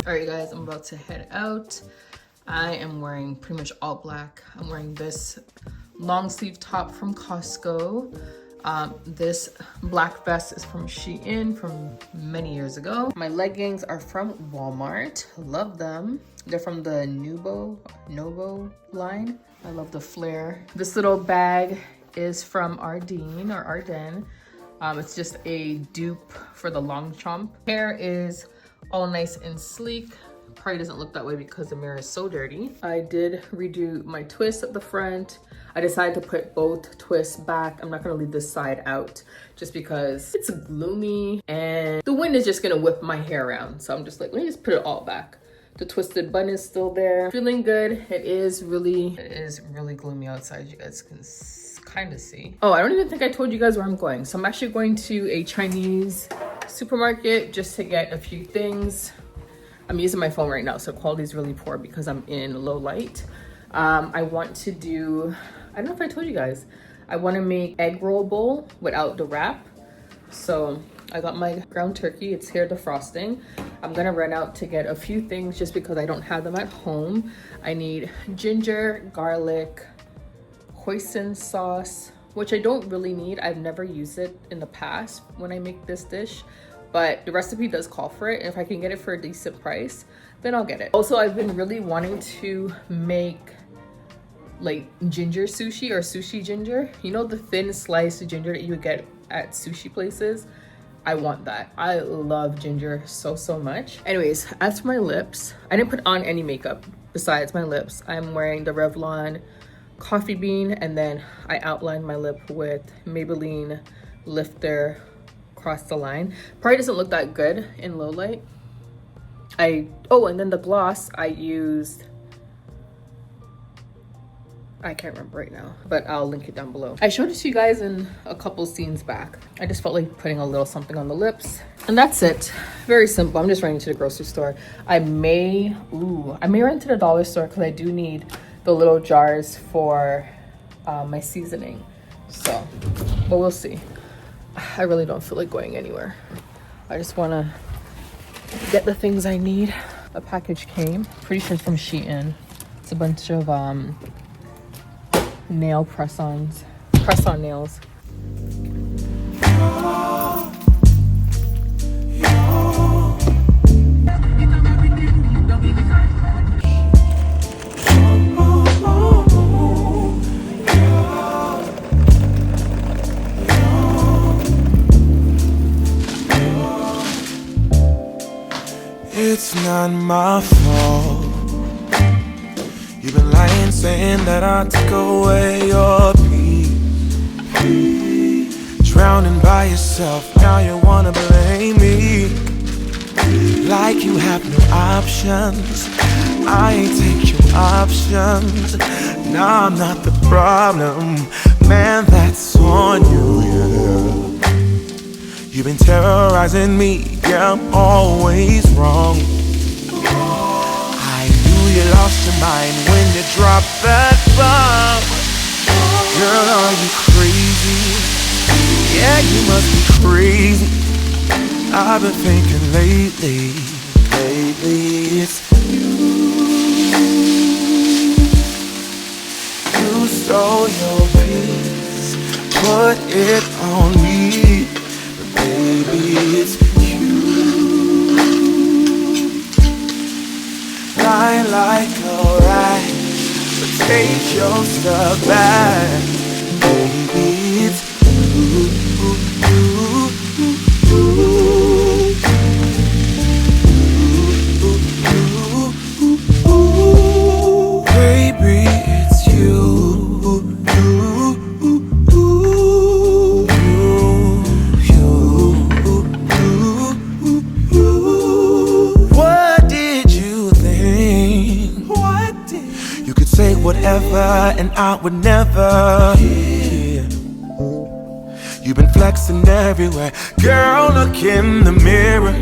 Alright guys, I'm about to head out. I am wearing pretty much all black. I'm wearing this long sleeve top from Costco. This black vest is from Shein from many years ago. My leggings are from Walmart. Love them. They're from the Novo line. I love the flare. This little bag is from Arden. It's just a dupe for the long chomp. Hair is all nice and sleek. Probably doesn't look that way because the mirror is so dirty. I did redo my twist at the front. I decided to put both twists back. I'm not gonna leave this side out just because it's gloomy and the wind is just gonna whip my hair around. So I'm just like, let me just put it all back. The twisted bun is still there. Feeling good. It is really gloomy outside. You guys can kind of see. Oh, I don't even think I told you guys where I'm going. So I'm actually going to a Chinese supermarket just to get a few things. I'm using my phone right now, so quality is really poor because I'm in low light. I want to do, I don't know if I told you guys, I want to make egg roll bowl without the wrap. So I got my ground turkey. It's here defrosting. I'm gonna run out to get a few things just because I don't have them at home. I need ginger, garlic, hoisin sauce, which I don't really need. I've never used it in the past when I make this dish, but the recipe does call for it. And if I can get it for a decent price, then I'll get it. Also, I've been really wanting to make like ginger sushi or sushi ginger. You know, the thin sliced ginger that you would get at sushi places? I want that. I love ginger so much. Anyways, as for my lips, I didn't put on any makeup besides my lips. I'm wearing the Revlon Coffee Bean, and then I outlined my lip with Maybelline Lifter Cross the Line. Probably doesn't look that good in low light. Oh, and then the gloss I used, I can't remember right now, but I'll link it down below. I showed it to you guys in a couple scenes back. I just felt like putting a little something on the lips, and that's it. Very simple. I'm just running to the grocery store. I may run to the dollar store because I do need the little jars for my seasoning. So, but we'll see. I really don't feel like going anywhere. I just want to get the things I need. A package came. Pretty sure it's from Shein. It's a bunch of nail press-on nails. not my fault. You've been lying, saying that I took away your peace. Drowning by yourself, now you wanna blame me. Like you have no options. I ain't take your options. Nah, I'm not the problem. Man, that's on you, yeah. You've been terrorizing me, yeah, I'm always wrong. I knew you lost your mind when you dropped that bomb. Girl, are you crazy? Yeah, you must be crazy. I've been thinking lately it's you. You stole your peace, put it on me. But baby, it's you. Lie like a rat, but take your stuff back. Baby, it's you. Baby, it's you. What did you think? You could say whatever and I would never hear. You've been flexing everywhere. Girl, look in the mirror.